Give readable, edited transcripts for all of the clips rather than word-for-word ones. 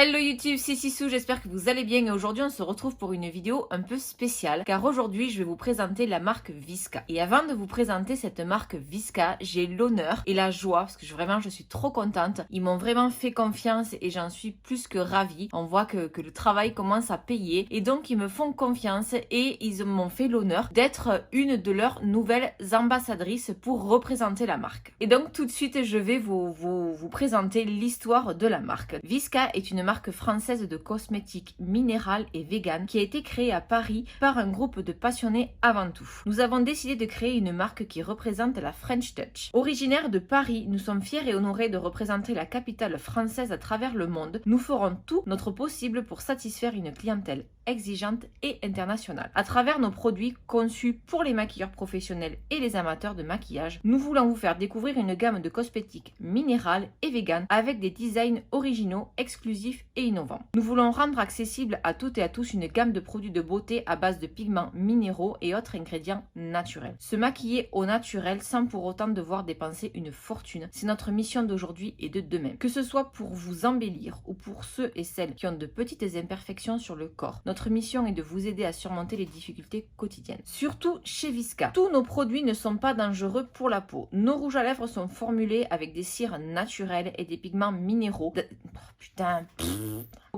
Hello YouTube, c'est Sissou, j'espère que vous allez bien et aujourd'hui on se retrouve pour une vidéo un peu spéciale car aujourd'hui je vais vous présenter la marque Visca. Et avant de vous présenter cette marque Visca, j'ai l'honneur et la joie parce que je suis trop contente. Ils m'ont vraiment fait confiance et j'en suis plus que ravie. On voit que le travail commence à payer et donc ils me font confiance et ils m'ont fait l'honneur d'être une de leurs nouvelles ambassadrices pour représenter la marque. Et donc tout de suite je vais vous présenter l'histoire de la marque. Visca est une marque française de cosmétiques minérales et vegan qui a été créée à Paris par un groupe de passionnés avant tout. Nous avons décidé de créer une marque qui représente la French Touch. Originaire de Paris, nous sommes fiers et honorés de représenter la capitale française à travers le monde. Nous ferons tout notre possible pour satisfaire une clientèle exigeante et internationale. À travers nos produits conçus pour les maquilleurs professionnels et les amateurs de maquillage, nous voulons vous faire découvrir une gamme de cosmétiques minérales et vegan avec des designs originaux, exclusifs et innovants. Nous voulons rendre accessible à toutes et à tous une gamme de produits de beauté à base de pigments minéraux et autres ingrédients naturels. Se maquiller au naturel sans pour autant devoir dépenser une fortune, c'est notre mission d'aujourd'hui et de demain. Que ce soit pour vous embellir ou pour ceux et celles qui ont de petites imperfections sur le corps, notre mission est de vous aider à surmonter les difficultés quotidiennes. Surtout chez Visca, tous nos produits ne sont pas dangereux pour la peau. Nos rouges à lèvres sont formulés avec des cires naturelles et des pigments minéraux.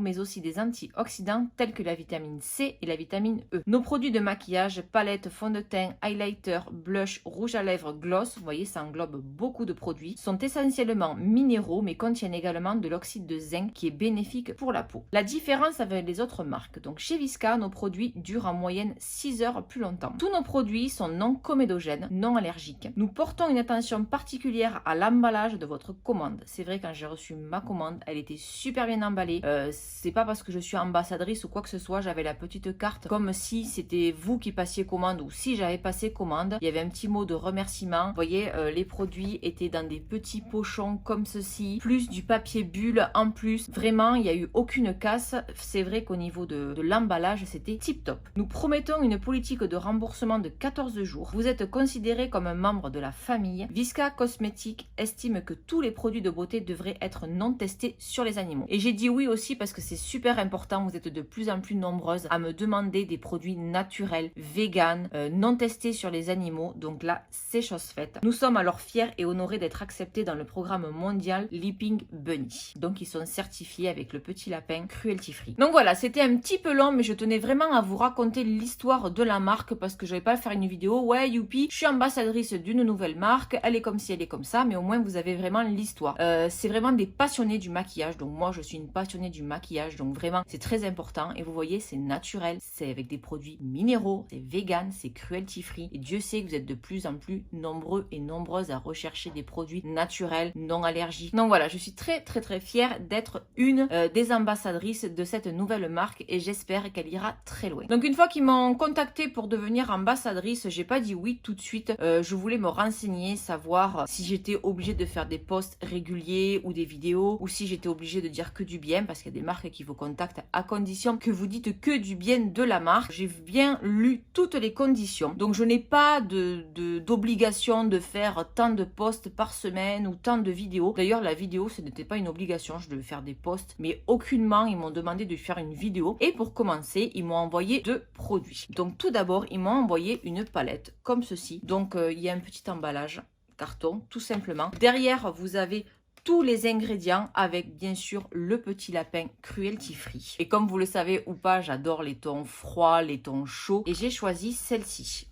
Mais aussi des antioxydants tels que la vitamine C et la vitamine E. Nos produits de maquillage, palettes, fond de teint, highlighter, blush, rouge à lèvres, gloss, vous voyez ça englobe beaucoup de produits, sont essentiellement minéraux mais contiennent également de l'oxyde de zinc qui est bénéfique pour la peau. La différence avec les autres marques, donc chez Visca, nos produits durent en moyenne 6 heures plus longtemps. Tous nos produits sont non comédogènes, non allergiques. Nous portons une attention particulière à l'emballage de votre commande. C'est vrai, quand j'ai reçu ma commande, elle était super bien emballée. C'est pas parce que je suis ambassadrice ou quoi que ce soit, j'avais la petite carte comme si c'était vous qui passiez commande ou si j'avais passé commande. Il y avait un petit mot de remerciement. Vous voyez, les produits étaient dans des petits pochons comme ceci, plus du papier bulle en plus. Vraiment, il n'y a eu aucune casse. C'est vrai qu'au niveau de l'emballage, c'était tip top. Nous promettons une politique de remboursement de 14 jours. Vous êtes considéré comme un membre de la famille. Visca Cosmétiques estime que tous les produits de beauté devraient être non testés sur les animaux. Et j'ai dit oui aussi parce que c'est super important, vous êtes de plus en plus nombreuses à me demander des produits naturels, vegan, non testés sur les animaux, donc là c'est chose faite. Nous sommes alors fiers et honorés d'être acceptés dans le programme mondial Leaping Bunny. Donc ils sont certifiés avec le petit lapin cruelty free. Donc voilà, c'était un petit peu long mais je tenais vraiment à vous raconter l'histoire de la marque parce que je vais pas faire une vidéo, ouais youpi, je suis ambassadrice d'une nouvelle marque, elle est comme ci, elle est comme ça, mais au moins vous avez vraiment l'histoire. C'est vraiment des passionnés du maquillage, donc moi je suis une passionnée du maquillage, donc vraiment c'est très important et vous voyez c'est naturel, c'est avec des produits minéraux, c'est vegan, c'est cruelty free et Dieu sait que vous êtes de plus en plus nombreux et nombreuses à rechercher des produits naturels, non allergiques. Donc voilà, je suis très fière d'être une des ambassadrices de cette nouvelle marque et j'espère qu'elle ira très loin. Donc une fois qu'ils m'ont contacté pour devenir ambassadrice, j'ai pas dit oui tout de suite, je voulais me renseigner, savoir si j'étais obligée de faire des posts réguliers ou des vidéos ou si j'étais obligée de dire que du bien parce qu'il y a des marques qui vous contactent à condition que vous dites que du bien de la marque. J'ai bien lu toutes les conditions. Donc je n'ai pas d'obligation de faire tant de posts par semaine ou tant de vidéos. D'ailleurs la vidéo ce n'était pas une obligation, je devais faire des posts mais aucunement ils m'ont demandé de faire une vidéo. Et pour commencer ils m'ont envoyé 2 produits. Donc tout d'abord ils m'ont envoyé une palette comme ceci. Donc il y a un petit emballage carton tout simplement. Derrière vous avez tous les ingrédients avec bien sûr le petit lapin cruelty free. Et comme vous le savez ou pas, j'adore les tons froids, les tons chauds et j'ai choisi celle-ci.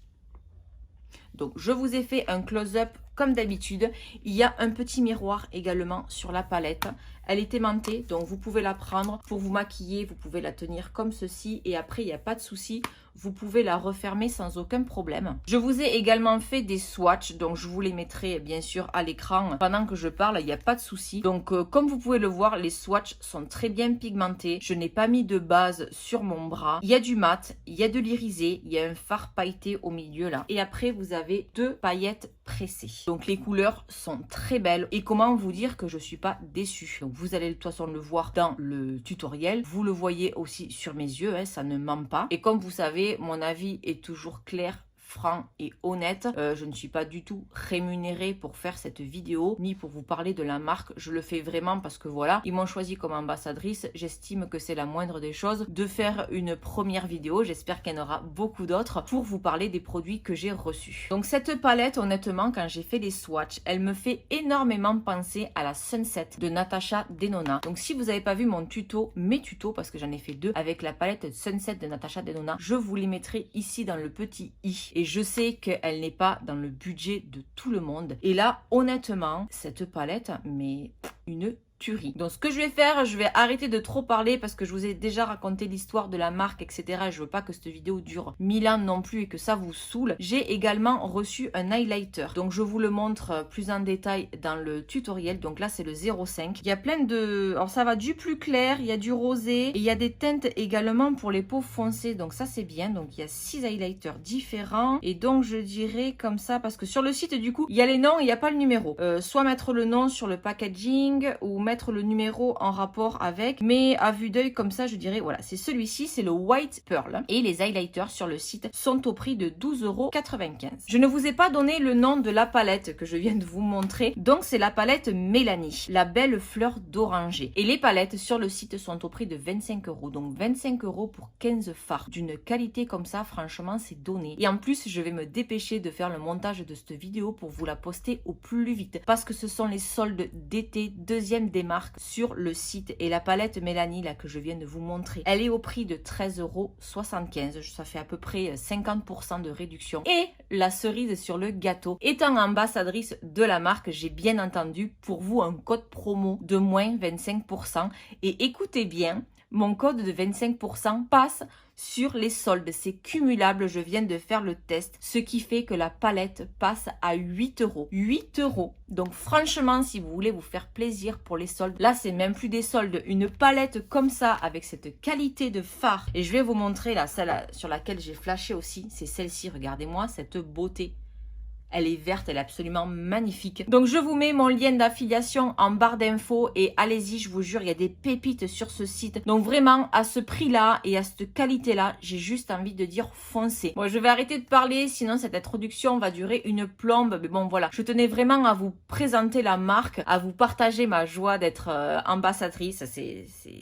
Donc je vous ai fait un close-up comme d'habitude. Il y a un petit miroir également sur la palette. Elle est aimantée, donc vous pouvez la prendre pour vous maquiller, vous pouvez la tenir comme ceci et après il n'y a pas de souci, vous pouvez la refermer sans aucun problème. Je vous ai également fait des swatchs, donc je vous les mettrai bien sûr à l'écran pendant que je parle, il n'y a pas de souci. Donc comme vous pouvez le voir, les swatchs sont très bien pigmentés. Je n'ai pas mis de base sur mon bras. Il y a du mat, il y a de l'irisé, il y a un fard pailleté au milieu là. Et après vous avez 2 paillettes pressées. Donc les couleurs sont très belles et comment vous dire que je suis pas déçue. Donc vous allez de toute façon le voir dans le tutoriel. Vous le voyez aussi sur mes yeux, hein, ça ne ment pas. Et comme vous savez, mon avis est toujours clair, franc et honnête. Je ne suis pas du tout rémunérée pour faire cette vidéo, ni pour vous parler de la marque. Je le fais vraiment parce que voilà, ils m'ont choisi comme ambassadrice. J'estime que c'est la moindre des choses de faire une première vidéo. J'espère qu'il y en aura beaucoup d'autres pour vous parler des produits que j'ai reçus. Donc cette palette, honnêtement, quand j'ai fait les swatchs, elle me fait énormément penser à la Sunset de Natasha Denona. Donc si vous n'avez pas vu mon tuto, mes tutos, parce que j'en ai fait deux avec la palette Sunset de Natasha Denona, je vous les mettrai ici dans le petit i. Et je sais qu'elle n'est pas dans le budget de tout le monde. Et là, honnêtement, cette palette, mais une tuerie. Donc ce que je vais faire, je vais arrêter de trop parler parce que je vous ai déjà raconté l'histoire de la marque, etc. Et je veux pas que cette vidéo dure 1000 ans non plus et que ça vous saoule. J'ai également reçu un highlighter. Donc je vous le montre plus en détail dans le tutoriel. Donc là c'est le 05. Il y a plein de... Alors ça va du plus clair, il y a du rosé et il y a des teintes également pour les peaux foncées. Donc ça c'est bien. Donc il y a 6 highlighters différents. Et donc je dirais comme ça parce que sur le site du coup, il y a les noms, il n'y a pas le numéro. Soit mettre le nom sur le packaging ou mettre le numéro en rapport avec, mais à vue d'œil comme ça je dirais voilà, c'est celui-ci, c'est le White Pearl et les highlighters sur le site sont au prix de 12,95 €. Je ne vous ai pas donné le nom de la palette que je viens de vous montrer, donc c'est la palette Mélanie, la belle fleur d'oranger, et les palettes sur le site sont au prix de 25 €, donc 25 € pour 15 fards d'une qualité comme ça, franchement c'est donné. Et en plus je vais me dépêcher de faire le montage de cette vidéo pour vous la poster au plus vite parce que ce sont les soldes d'été, deuxième marques sur le site. Et la palette Mélanie là que je viens de vous montrer, elle est au prix de 13,75 €. Ça fait à peu près 50% de réduction. Et la cerise sur le gâteau, étant ambassadrice de la marque, j'ai bien entendu pour vous un code promo de moins 25%. Et écoutez bien, mon code de 25% passe sur les soldes. C'est cumulable, je viens de faire le test, ce qui fait que la palette passe à 8 €. 8 €. Donc franchement, si vous voulez vous faire plaisir pour les soldes, là c'est même plus des soldes. Une palette comme ça, avec cette qualité de fard. Et je vais vous montrer là, celle sur laquelle j'ai flashé aussi, c'est celle-ci, regardez-moi cette beauté. Elle est verte, elle est absolument magnifique. Donc je vous mets mon lien d'affiliation en barre d'infos et allez-y, je vous jure, il y a des pépites sur ce site. Donc vraiment, à ce prix-là et à cette qualité-là, j'ai juste envie de dire foncez. Bon, je vais arrêter de parler, sinon cette introduction va durer une plombe. Mais bon, voilà, je tenais vraiment à vous présenter la marque, à vous partager ma joie d'être ambassadrice.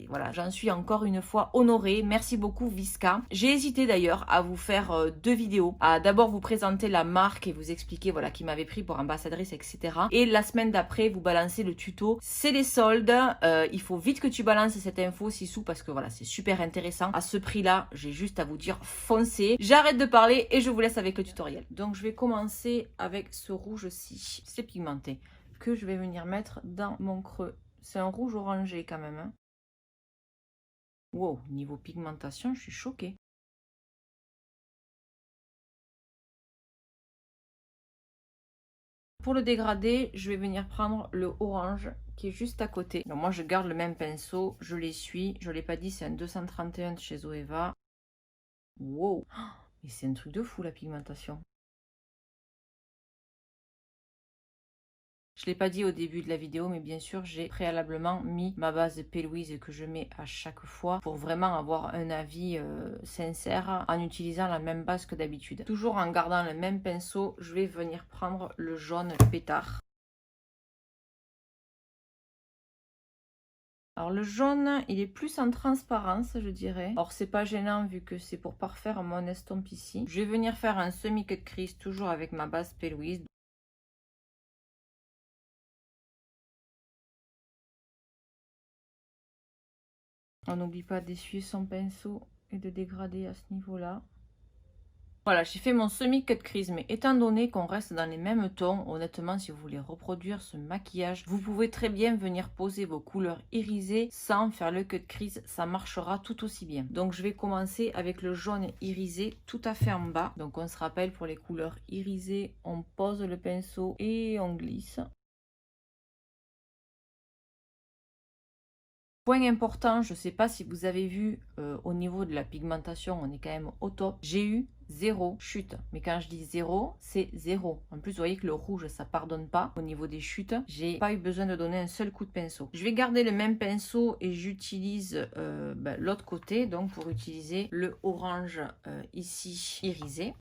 Voilà, j'en suis encore une fois honorée. Merci beaucoup Visca. J'ai hésité d'ailleurs à vous faire deux vidéos, à d'abord vous présenter la marque et vous expliquer voilà, qui m'avait pris pour ambassadrice, etc. Et la semaine d'après, vous balancez le tuto. C'est les soldes. Il faut vite que tu balances cette info, Sissou, parce que voilà, c'est super intéressant. À ce prix-là, j'ai juste à vous dire foncez. J'arrête de parler et je vous laisse avec le tutoriel. Donc, je vais commencer avec ce rouge-ci. C'est pigmenté. Que je vais venir mettre dans mon creux. C'est un rouge orangé quand même. Hein. Wow, niveau pigmentation, je suis choquée. Pour le dégradé, je vais venir prendre le orange qui est juste à côté. Donc moi, je garde le même pinceau, je l'essuie. Je ne l'ai pas dit, c'est un 231 de chez Zoeva. Wow! Mais c'est un truc de fou, la pigmentation. Je ne l'ai pas dit au début de la vidéo, mais bien sûr, j'ai préalablement mis ma base P. Louise que je mets à chaque fois pour vraiment avoir un avis sincère en utilisant la même base que d'habitude. Toujours en gardant le même pinceau, je vais venir prendre le jaune pétard. Alors le jaune, il est plus en transparence, je dirais. Alors c'est pas gênant vu que c'est pour parfaire mon estompe ici. Je vais venir faire un semi-cut crease, toujours avec ma base P. Louise. On n'oublie pas d'essuyer son pinceau et de dégrader à ce niveau-là. Voilà, j'ai fait mon semi-cut crease, mais étant donné qu'on reste dans les mêmes tons, honnêtement, si vous voulez reproduire ce maquillage, vous pouvez très bien venir poser vos couleurs irisées sans faire le cut crease, ça marchera tout aussi bien. Donc je vais commencer avec le jaune irisé tout à fait en bas. Donc on se rappelle, pour les couleurs irisées, on pose le pinceau et on glisse. Point important, je ne sais pas si vous avez vu au niveau de la pigmentation, on est quand même au top. J'ai eu 0 chute. Mais quand je dis 0, c'est 0. En plus, vous voyez que le rouge, ça pardonne pas au niveau des chutes. J'ai pas eu besoin de donner un seul coup de pinceau. Je vais garder le même pinceau et j'utilise l'autre côté, donc pour utiliser le orange ici irisé.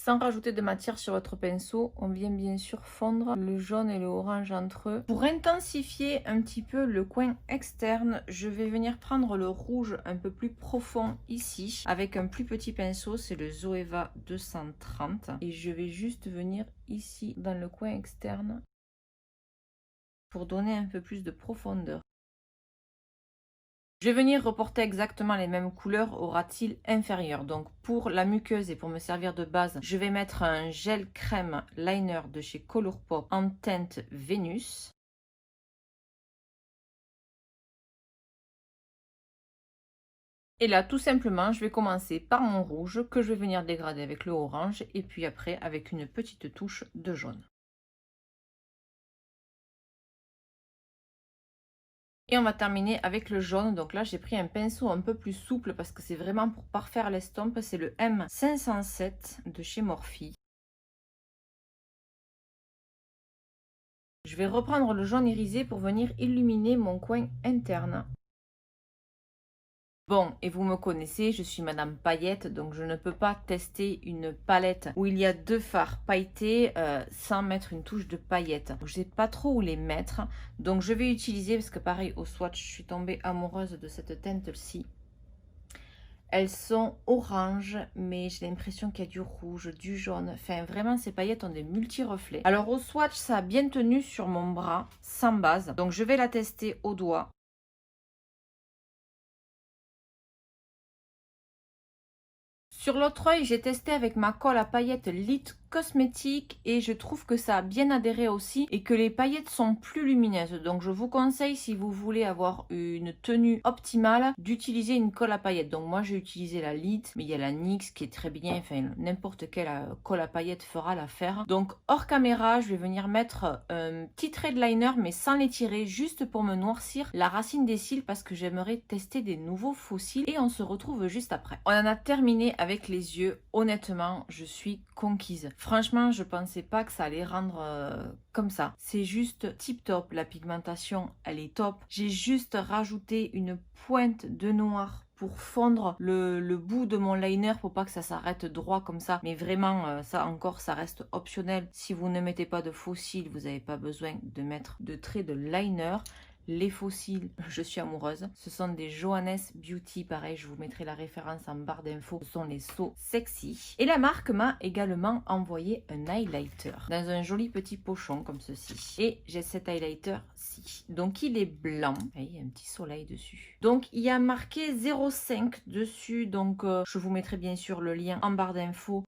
Sans rajouter de matière sur votre pinceau, on vient bien sûr fondre le jaune et le orange entre eux. Pour intensifier un petit peu le coin externe, je vais venir prendre le rouge un peu plus profond ici avec un plus petit pinceau, c'est le Zoeva 230 et je vais juste venir ici dans le coin externe pour donner un peu plus de profondeur. Je vais venir reporter exactement les mêmes couleurs au ras de cils inférieur. Donc pour la muqueuse et pour me servir de base, je vais mettre un gel crème liner de chez Colourpop en teinte Vénus. Et là, tout simplement, je vais commencer par mon rouge que je vais venir dégrader avec le orange et puis après avec une petite touche de jaune. Et on va terminer avec le jaune. Donc là, j'ai pris un pinceau un peu plus souple parce que c'est vraiment pour parfaire l'estompe. C'est le M507 de chez Morphe. Je vais reprendre le jaune irisé pour venir illuminer mon coin interne. Bon, et vous me connaissez, je suis Madame Paillette, donc je ne peux pas tester une palette où il y a 2 fards pailletés sans mettre une touche de paillettes. Je ne sais pas trop où les mettre, donc je vais utiliser, parce que pareil, au swatch, je suis tombée amoureuse de cette teinte-ci. Elles sont orange, mais j'ai l'impression qu'il y a du rouge, du jaune. Enfin, vraiment, ces paillettes ont des multi-reflets. Alors, au swatch, ça a bien tenu sur mon bras, sans base. Donc, je vais la tester au doigt. Sur l'autre œil, j'ai testé avec ma colle à paillettes Lit Cosmétique et je trouve que ça a bien adhéré aussi et que les paillettes sont plus lumineuses. Donc je vous conseille, si vous voulez avoir une tenue optimale, d'utiliser une colle à paillettes. Donc moi j'ai utilisé la Lit, mais il y a la NYX qui est très bien, enfin n'importe quelle colle à paillettes fera l'affaire. Donc hors caméra, je vais venir mettre un petit trait de liner mais sans l'étirer, juste pour me noircir la racine des cils parce que j'aimerais tester des nouveaux faux cils et on se retrouve juste après. On en a terminé avec les yeux. Honnêtement, je suis conquise. Franchement, je pensais pas que ça allait rendre comme ça. C'est juste tip top. La pigmentation, elle est top. J'ai juste rajouté une pointe de noir pour fondre le bout de mon liner pour pas que ça s'arrête droit comme ça. Mais vraiment, ça encore, ça reste optionnel. Si vous ne mettez pas de faux cils, vous n'avez pas besoin de mettre de traits de liner. Les faux cils, je suis amoureuse. Ce sont des Johannes Beauty. Pareil, je vous mettrai la référence en barre d'infos. Ce sont les So Sexy. Et la marque m'a également envoyé un highlighter dans un joli petit pochon comme ceci. Et j'ai cet highlighter-ci. Donc, il est blanc. Et il y a un petit soleil dessus. Donc, il y a marqué 0,5 dessus. Donc, je vous mettrai bien sûr le lien en barre d'infos.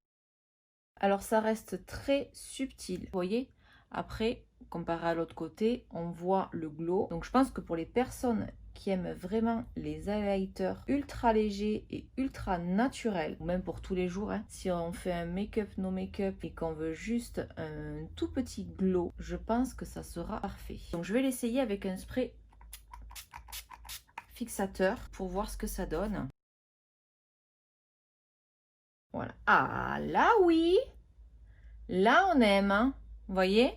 Alors, ça reste très subtil. Vous voyez ? Après, comparé à l'autre côté, on voit le glow. Donc je pense que pour les personnes qui aiment vraiment les highlighters ultra légers et ultra naturels, ou même pour tous les jours, hein, si on fait un make-up, no make-up et qu'on veut juste un tout petit glow, je pense que ça sera parfait. Donc je vais l'essayer avec un spray fixateur pour voir ce que ça donne. Voilà. Ah là oui, là on aime, hein. Vous voyez,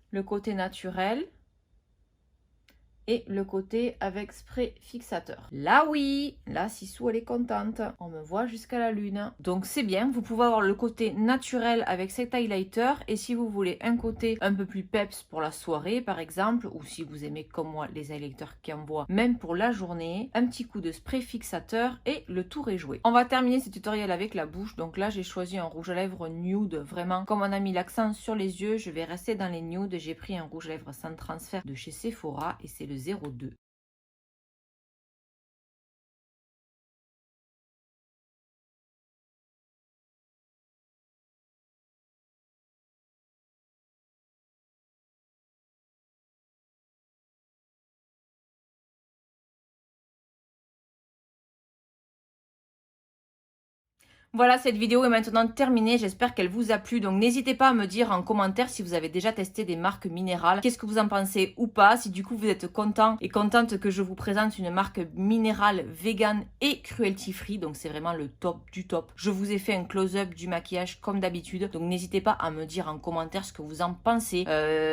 le côté naturel et le côté avec spray fixateur. Là oui, là Sissou elle est contente. On me voit jusqu'à la lune. Donc c'est bien, vous pouvez avoir le côté naturel avec cet highlighter et si vous voulez un côté un peu plus peps pour la soirée par exemple, ou si vous aimez comme moi les highlighters qui envoient même pour la journée, un petit coup de spray fixateur et le tour est joué. On va terminer ce tutoriel avec la bouche. Donc là j'ai choisi un rouge à lèvres nude, vraiment comme on a mis l'accent sur les yeux, je vais rester dans les nudes. J'ai pris un rouge à lèvres sans transfert de chez Sephora et c'est le 02. Voilà, cette vidéo est maintenant terminée. J'espère qu'elle vous a plu. Donc, n'hésitez pas à me dire en commentaire si vous avez déjà testé des marques minérales. Qu'est-ce que vous en pensez ou pas? Si du coup vous êtes content et contente que je vous présente une marque minérale, vegan et cruelty free. Donc, c'est vraiment le top du top. Je vous ai fait un close-up du maquillage comme d'habitude. Donc, n'hésitez pas à me dire en commentaire ce que vous en pensez.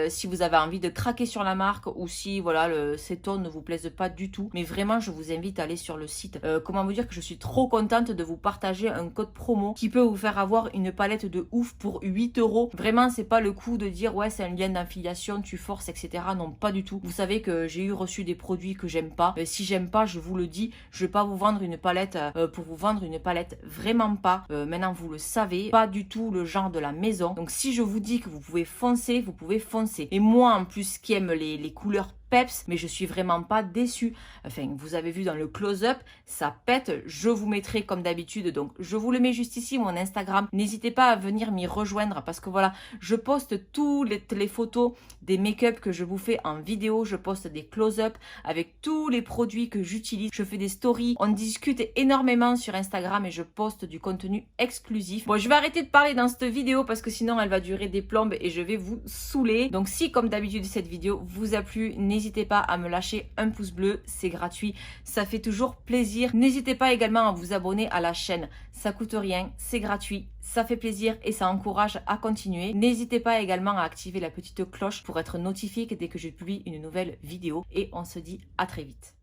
Si vous avez envie de craquer sur la marque ou si voilà ces tons ne vous plaisent pas du tout. Mais vraiment, je vous invite à aller sur le site. Comment vous dire que je suis trop contente de vous partager un code code promo qui peut vous faire avoir une palette de ouf pour 8 euros. Vraiment, c'est pas le coup de dire ouais, c'est un lien d'affiliation, tu forces, etc. Non, pas du tout. Vous savez que j'ai eu reçu des produits que j'aime pas. Si j'aime pas, je vous le dis, je vais pas vous vendre une palette pour vous vendre une palette, vraiment pas. Maintenant, vous le savez, pas du tout le genre de la maison. Donc, si je vous dis que vous pouvez foncer, vous pouvez foncer. Et moi, en plus, qui aime les couleurs peps, mais je suis vraiment pas déçue. Enfin, vous avez vu dans le close-up, ça pète. Je vous mettrai comme d'habitude, donc je vous le mets juste ici, mon Instagram. N'hésitez pas à venir m'y rejoindre parce que voilà, je poste toutes les photos des make-up que je vous fais en vidéo. Je poste des close-up avec tous les produits que j'utilise. Je fais des stories. On discute énormément sur Instagram et je poste du contenu exclusif. Bon, je vais arrêter de parler dans cette vidéo parce que sinon elle va durer des plombes et je vais vous saouler. Donc si, comme d'habitude, cette vidéo vous a plu, n'hésitez pas à me lâcher un pouce bleu, c'est gratuit, ça fait toujours plaisir. N'hésitez pas également à vous abonner à la chaîne, ça coûte rien, c'est gratuit, ça fait plaisir et ça encourage à continuer. N'hésitez pas également à activer la petite cloche pour être notifié dès que je publie une nouvelle vidéo et on se dit à très vite.